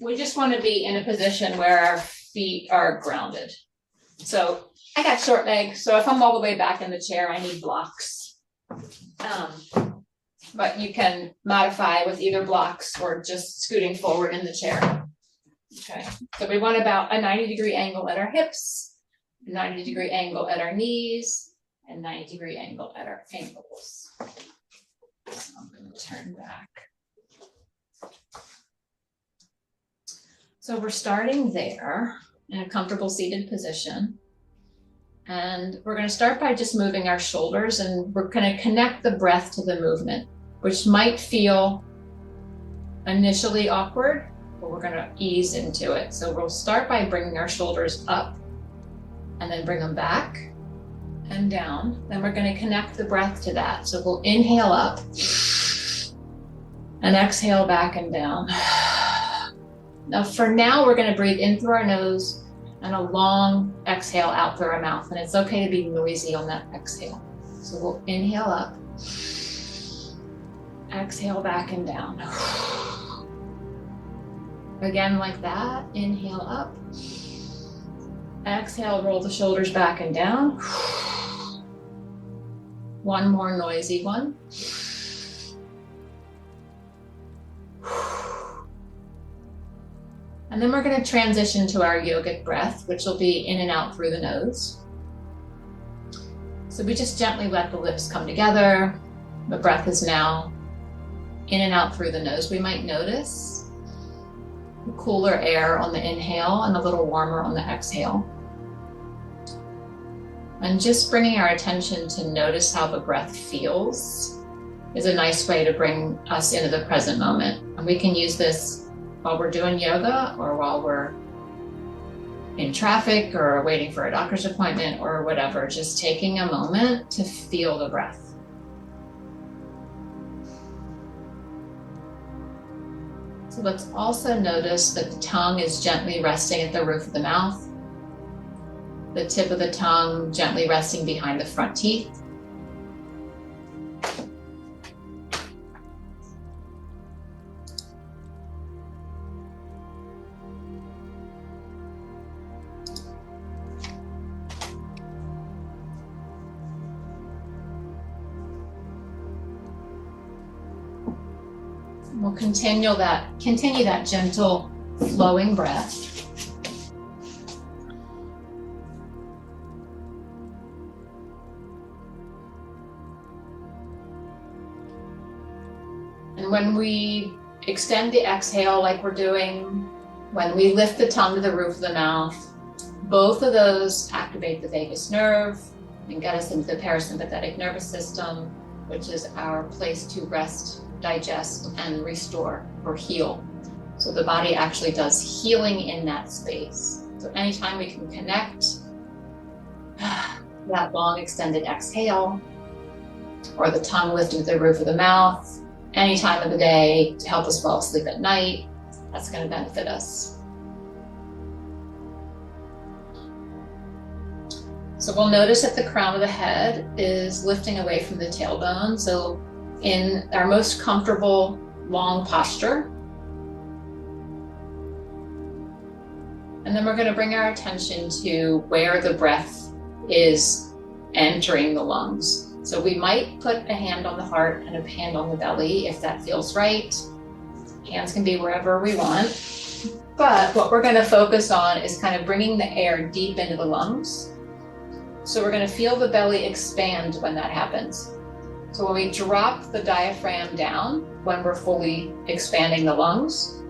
We just want to be in a position where our feet are grounded. So I got short legs, so if I'm all the way back in the chair, I need blocks. But you can modify with either blocks or just scooting forward in the chair. Okay, so we want about a 90-degree angle at our hips, a 90-degree angle at our knees, and 90-degree angle at our ankles. So I'm going to turn back. So we're starting there in a comfortable seated position. And we're going to start by just moving our shoulders, and we're going to connect the breath to the movement, which might feel initially awkward, but we're going to ease into it. So we'll start by bringing our shoulders up and then bring them back and down. Then we're going to connect the breath to that. So we'll inhale up and exhale back and down. Now for now, we're going to breathe in through our nose and a long exhale out through our mouth. And it's okay to be noisy on that exhale. So we'll inhale up, exhale back and down. Again, like that, inhale up, exhale, roll the shoulders back and down. One more noisy one. And then we're going to transition to our yogic breath, which will be in and out through the nose. So we just gently let the lips come together. The breath is now in and out through the nose. We might notice the cooler air on the inhale and a little warmer on the exhale. And just bringing our attention to notice how the breath feels is a nice way to bring us into the present moment. And we can use this while we're doing yoga or while we're in traffic or waiting for a doctor's appointment or whatever, just taking a moment to feel the breath. So let's also notice that the tongue is gently resting at the roof of the mouth, the tip of the tongue gently resting behind the front teeth. We'll continue that gentle flowing breath. And when we extend the exhale like we're doing, when we lift the tongue to the roof of the mouth, both of those activate the vagus nerve and get us into the parasympathetic nervous system, which is our place to rest, digest, and restore or heal. So the body actually does healing in that space. So anytime we can connect that long extended exhale or the tongue lifted to the roof of the mouth, any time of the day to help us fall asleep at night, that's going to benefit us. So we'll notice that the crown of the head is lifting away from the tailbone. So in our most comfortable long posture. And then we're going to bring our attention to where the breath is entering the lungs. So we might put a hand on the heart and a hand on the belly if that feels right. Hands can be wherever we want. But what we're going to focus on is kind of bringing the air deep into the lungs. So we're going to feel the belly expand when that happens. So when we drop the diaphragm down, when we're fully expanding the lungs,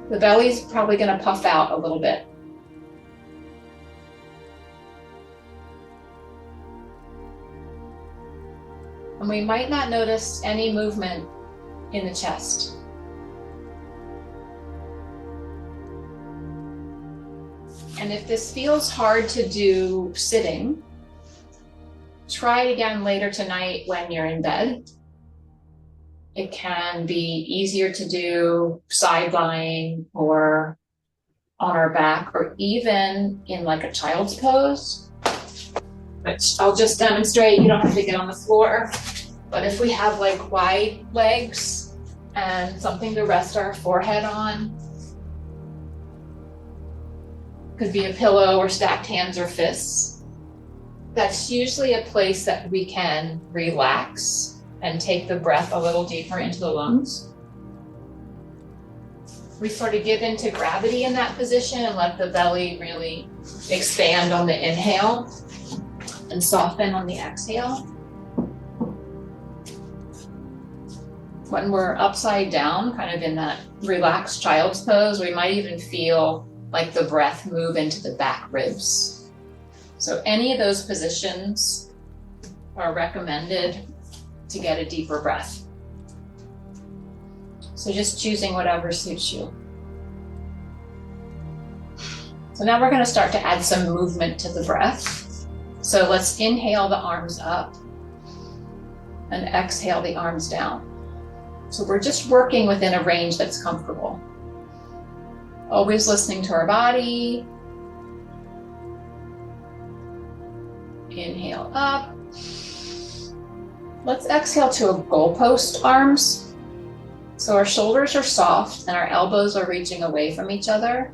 the belly's probably going to puff out a little bit. And we might not notice any movement in the chest. And if this feels hard to do sitting, try it again later tonight when you're in bed. It can be easier to do side lying or on our back or even in like a child's pose, which I'll just demonstrate. You don't have to get on the floor. But if we have like wide legs and something to rest our forehead on, Could be a pillow or stacked hands or fists. That's usually a place that we can relax and take the breath a little deeper into the lungs. We sort of give into gravity in that position and let the belly really expand on the inhale and soften on the exhale. When we're upside down, kind of in that relaxed child's pose, we might even feel like the breath move into the back ribs. So any of those positions are recommended to get a deeper breath. So just choosing whatever suits you. So now we're going to start to add some movement to the breath. So let's inhale the arms up and exhale the arms down. So we're just working within a range that's comfortable. Always listening to our body. Inhale up. Let's exhale to a goalpost arms. So our shoulders are soft and our elbows are reaching away from each other.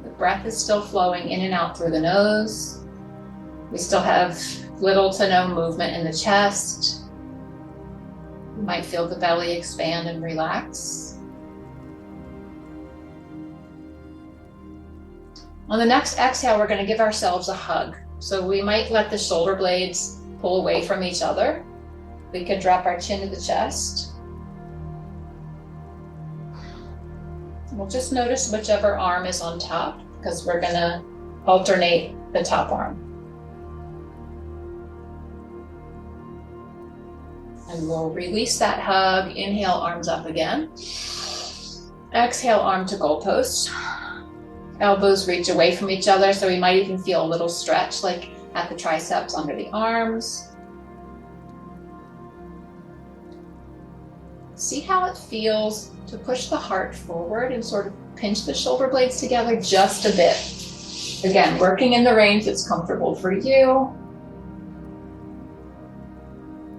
The breath is still flowing in and out through the nose. We still have little to no movement in the chest. You might feel the belly expand and relax. On the next exhale, we're going to give ourselves a hug. So we might let the shoulder blades pull away from each other. We could drop our chin to the chest. We'll just notice whichever arm is on top because we're going to alternate the top arm. And we'll release that hug. Inhale, arms up again. Exhale, arm to goalpost. Elbows reach away from each other, so we might even feel a little stretch, like at the triceps under the arms. See how it feels to push the heart forward and sort of pinch the shoulder blades together just a bit. Again, working in the range that's comfortable for you.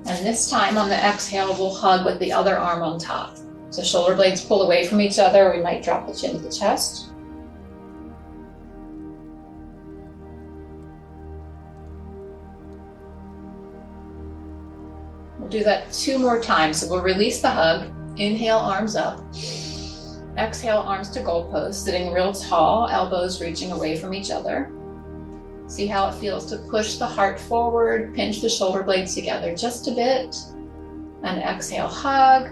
And this time on the exhale, we'll hug with the other arm on top. So shoulder blades pull away from each other. We might drop the chin to the chest. We'll do that 2 more times. So we'll release the hug. Inhale, arms up. Exhale, arms to goalpost, sitting real tall, elbows reaching away from each other. See how it feels to push the heart forward, pinch the shoulder blades together just a bit. And exhale, hug.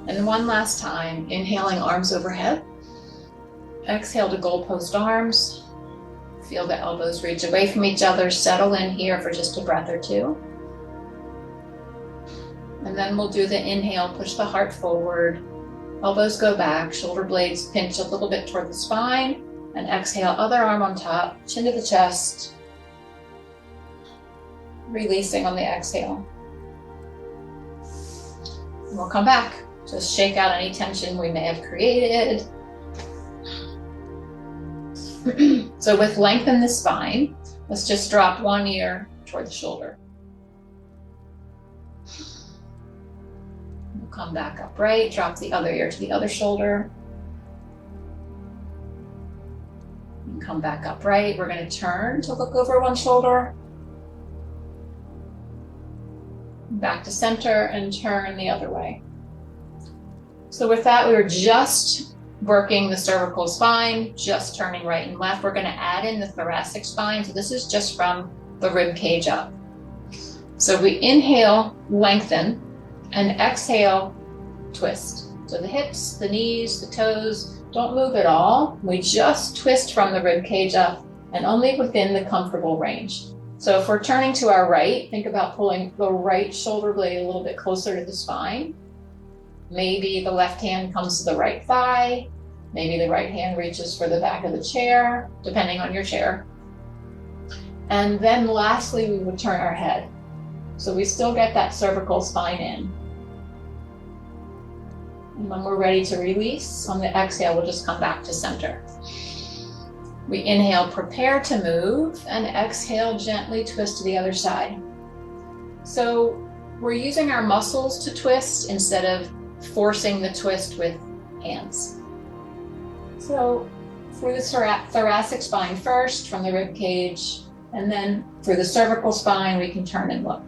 And one last time, inhaling, arms overhead. Exhale to goalpost arms. Feel the elbows reach away from each other. Settle in here for just a breath or 2. And then we'll do the inhale, push the heart forward. Elbows go back, shoulder blades pinch a little bit toward the spine. And exhale, other arm on top, chin to the chest. Releasing on the exhale. And we'll come back. Just shake out any tension we may have created. So with lengthen the spine, let's just drop one ear toward the shoulder. We'll come back upright, drop the other ear to the other shoulder. And come back upright. We're going to turn to look over one shoulder. Back to center and turn the other way. So with that, we were just working the cervical spine, just turning right and left. We're going to add in the thoracic spine. So this is just from the rib cage up. So we inhale, lengthen, and exhale, twist. So the hips, the knees, the toes, don't move at all. We just twist from the rib cage up and only within the comfortable range. So if we're turning to our right, think about pulling the right shoulder blade a little bit closer to the spine. Maybe the left hand comes to the right thigh. Maybe the right hand reaches for the back of the chair, depending on your chair. And then lastly, we would turn our head. So we still get that cervical spine in. And when we're ready to release, on the exhale, we'll just come back to center. We inhale, prepare to move, and exhale, gently twist to the other side. So we're using our muscles to twist instead of forcing the twist with hands. So through the thoracic spine first, from the rib cage, and then through the cervical spine, we can turn and look.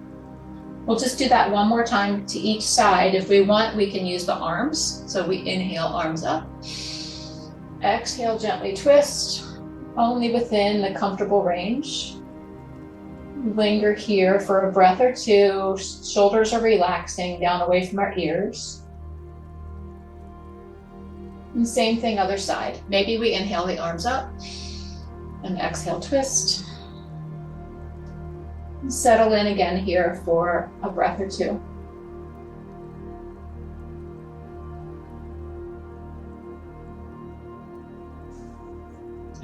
We'll just do that one more time to each side. If we want, we can use the arms. So we inhale, arms up. Exhale, gently twist, only within the comfortable range. Linger here for a breath or two. Shoulders are relaxing down away from our ears. And same thing, other side. Maybe we inhale the arms up and exhale, twist. And settle in again here for a breath or two.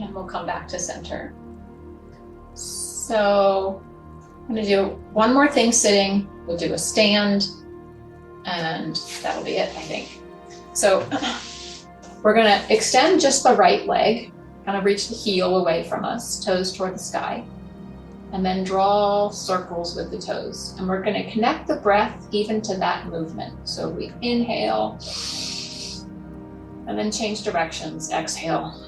And we'll come back to center. So I'm gonna do one more thing sitting. We'll do a stand, and that'll be it, I think. So we're gonna extend just the right leg, kind of reach the heel away from us, toes toward the sky, and then draw circles with the toes. And we're gonna connect the breath even to that movement. So we inhale, and then change directions, exhale.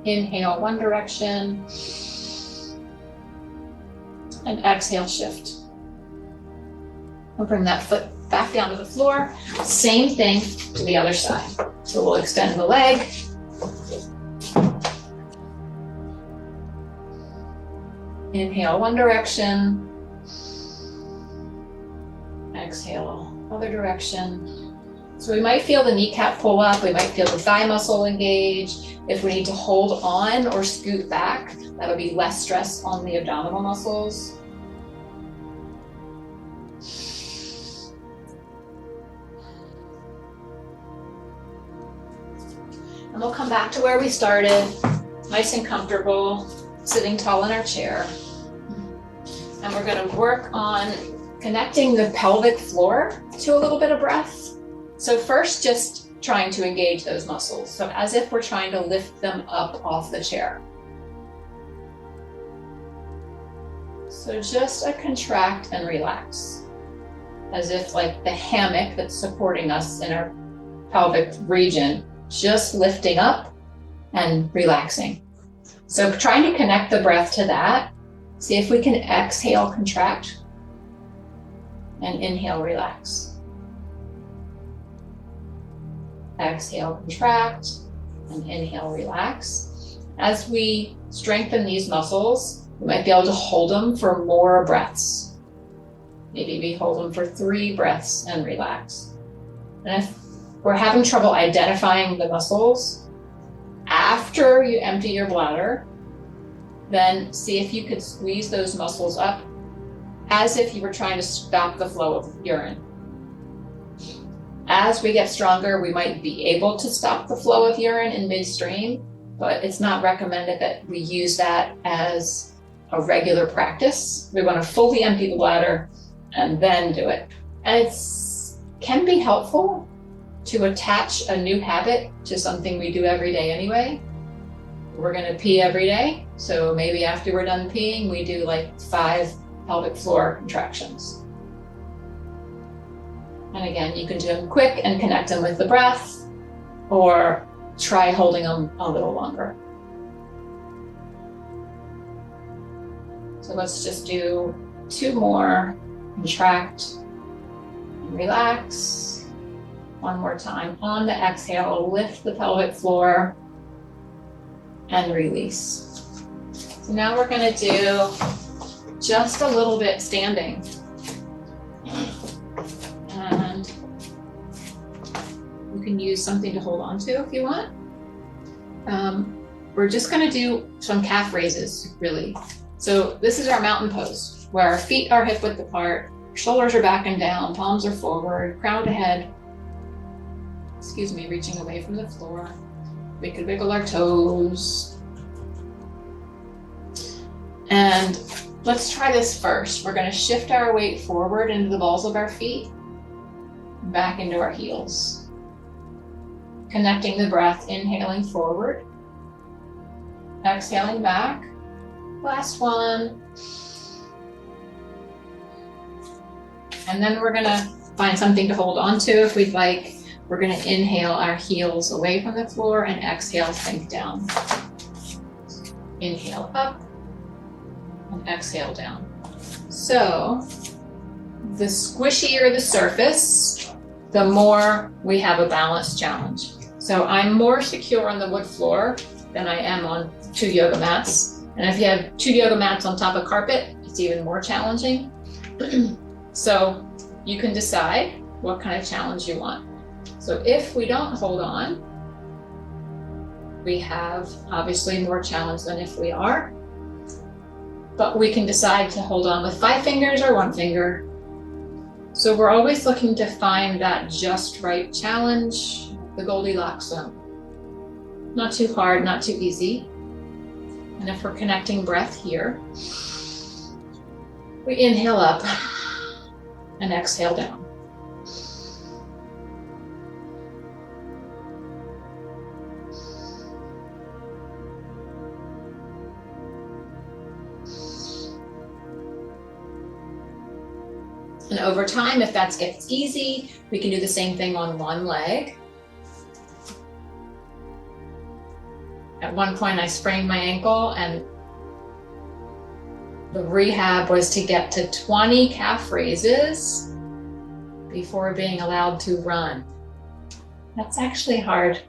Inhale one direction, and exhale, shift. We'll bring that foot back down to the floor. Same thing to the other side. So we'll extend the leg. Inhale one direction. Exhale other direction. So we might feel the kneecap pull up. We might feel the thigh muscle engage. If we need to hold on or scoot back, that'll be less stress on the abdominal muscles. And we'll come back to where we started, nice and comfortable, sitting tall in our chair. And we're gonna work on connecting the pelvic floor to a little bit of breath. So first, just trying to engage those muscles. So as if we're trying to lift them up off the chair. So just a contract and relax. As if like the hammock that's supporting us in our pelvic region, just lifting up and relaxing. So trying to connect the breath to that. See if we can exhale, contract, and inhale, relax. Exhale, contract, and inhale, relax. As we strengthen these muscles, we might be able to hold them for more breaths. Maybe we hold them for 3 breaths and relax. And if we're having trouble identifying the muscles, after you empty your bladder, then see if you could squeeze those muscles up as if you were trying to stop the flow of urine. As we get stronger, we might be able to stop the flow of urine in midstream, but it's not recommended that we use that as a regular practice. We want to fully empty the bladder and then do it. And it can be helpful to attach a new habit to something we do every day anyway. We're going to pee every day, so maybe after we're done peeing, we do like 5 pelvic floor contractions. And again, you can do them quick and connect them with the breath, or try holding them a little longer. So let's just do 2 more. Contract and relax. One more time. On the exhale, lift the pelvic floor and release. So now we're going to do just a little bit standing. And you can use something to hold on to if you want. We're just going to do some calf raises, really. So this is our mountain pose, where our feet are hip width apart, shoulders are back and down, palms are forward, crown to head. Reaching away from the floor. We could wiggle our toes. And let's try this first. We're going to shift our weight forward into the balls of our feet, back into our heels. Connecting the breath, inhaling forward, exhaling back. Last one. And then we're gonna find something to hold on to if we'd like. We're gonna inhale our heels away from the floor and exhale, sink down. Inhale up and exhale down. So the squishier the surface, the more we have a balance challenge. So I'm more secure on the wood floor than I am on 2 yoga mats. And if you have 2 yoga mats on top of carpet, it's even more challenging. So you can decide what kind of challenge you want. So if we don't hold on, we have obviously more challenge than if we are. But we can decide to hold on with 5 fingers or 1 finger. So we're always looking to find that just right challenge, the Goldilocks zone. Not too hard, not too easy. And if we're connecting breath here, we inhale up and exhale down. And over time, if that gets easy, we can do the same thing on 1 leg. At one point, I sprained my ankle, and the rehab was to get to 20 calf raises before being allowed to run. That's actually hard.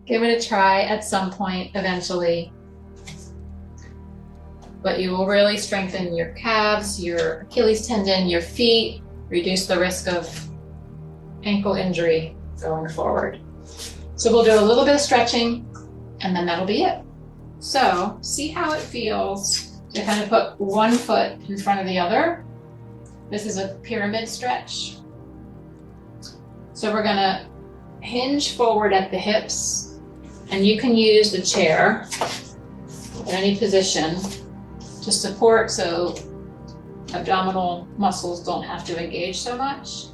Give it a try at some point eventually. But you will really strengthen your calves, your Achilles tendon, your feet, reduce the risk of ankle injury going forward. So we'll do a little bit of stretching, and then that'll be it. So see how it feels to kind of put 1 foot in front of the other. This is a pyramid stretch. So we're gonna hinge forward at the hips, and you can use the chair in any position to support so abdominal muscles don't have to engage so much.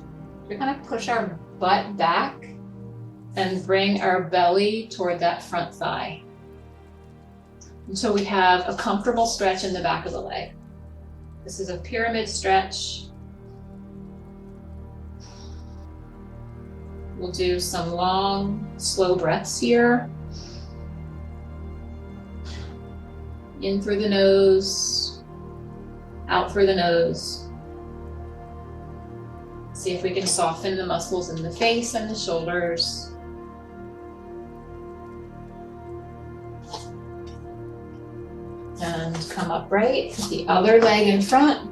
We're gonna push our butt back and bring our belly toward that front thigh. Until we have a comfortable stretch in the back of the leg. This is a pyramid stretch. We'll do some long, slow breaths here. In through the nose, out through the nose. See if we can soften the muscles in the face and the shoulders. And come upright, the other leg in front.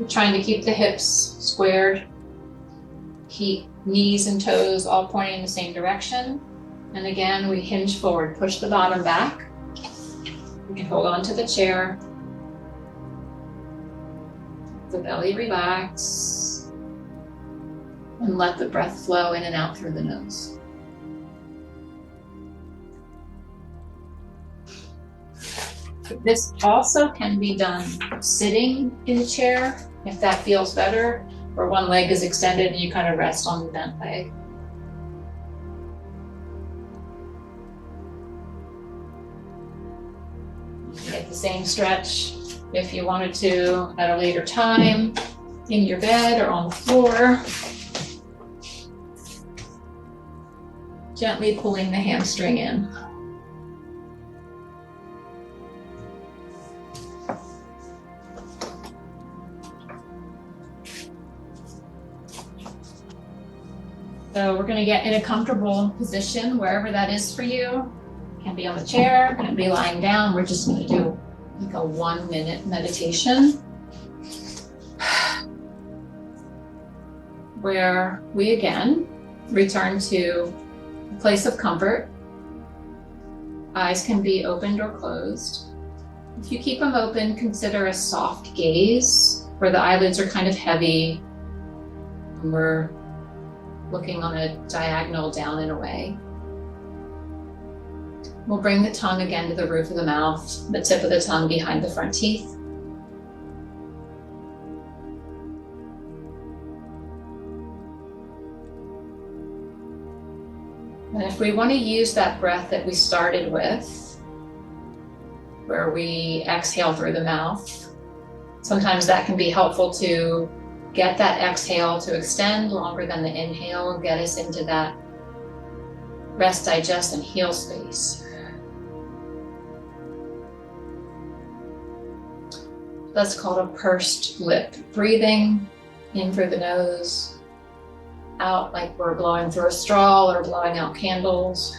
We're trying to keep the hips squared. Keep knees and toes all pointing in the same direction. And again, we hinge forward, push the bottom back. We can hold on to the chair. The belly relax. And let the breath flow in and out through the nose. This also can be done sitting in the chair, if that feels better, or 1 leg is extended and you kind of rest on the bent leg. Get the same stretch if you wanted to at a later time, in your bed or on the floor. Gently pulling the hamstring in. So we're going to get in a comfortable position wherever that is for you. Can be on the chair, can be lying down. We're just going to do like a 1-minute meditation where we again return to a place of comfort. Eyes can be opened or closed. If you keep them open, consider a soft gaze where the eyelids are kind of heavy and we're looking on a diagonal down and away. We'll bring the tongue again to the roof of the mouth, the tip of the tongue behind the front teeth. And if we want to use that breath that we started with, where we exhale through the mouth, sometimes that can be helpful to Get that exhale to extend longer than the inhale. Get us into that rest, digest, and heal space. That's called a pursed lip. Breathing in through the nose, out like we're blowing through a straw or blowing out candles.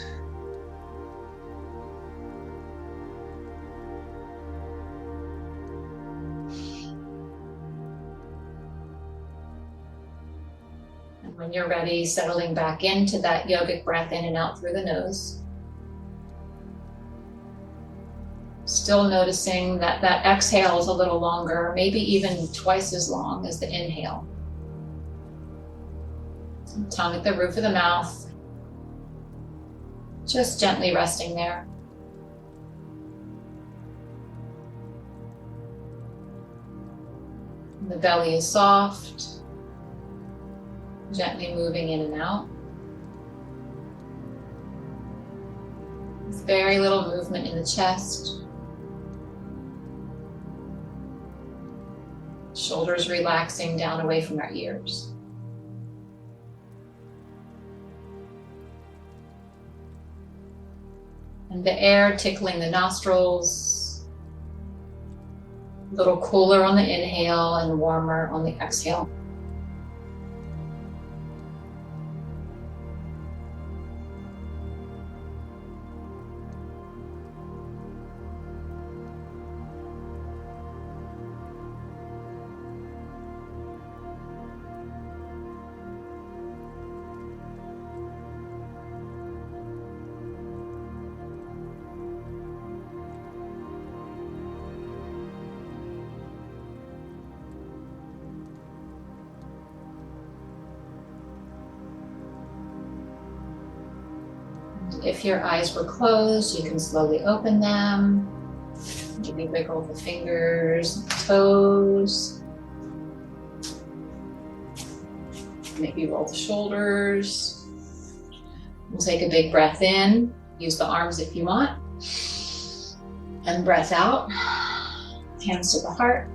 And when you're ready, settling back into that yogic breath in and out through the nose. Still noticing that that exhale is a little longer, maybe even twice as long as the inhale. Tongue at the roof of the mouth, just gently resting there. The belly is soft, gently moving in and out. With very little movement in the chest. Shoulders relaxing down away from our ears. And the air tickling the nostrils, a little cooler on the inhale and warmer on the exhale. If your eyes were closed, you can slowly open them. Maybe wiggle the fingers, toes. Maybe roll the shoulders. We'll take a big breath in. Use the arms if you want. And breath out. Hands to the heart.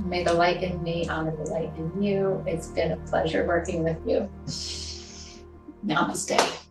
May the light in me honor the light in you. It's been a pleasure working with you. Namaste.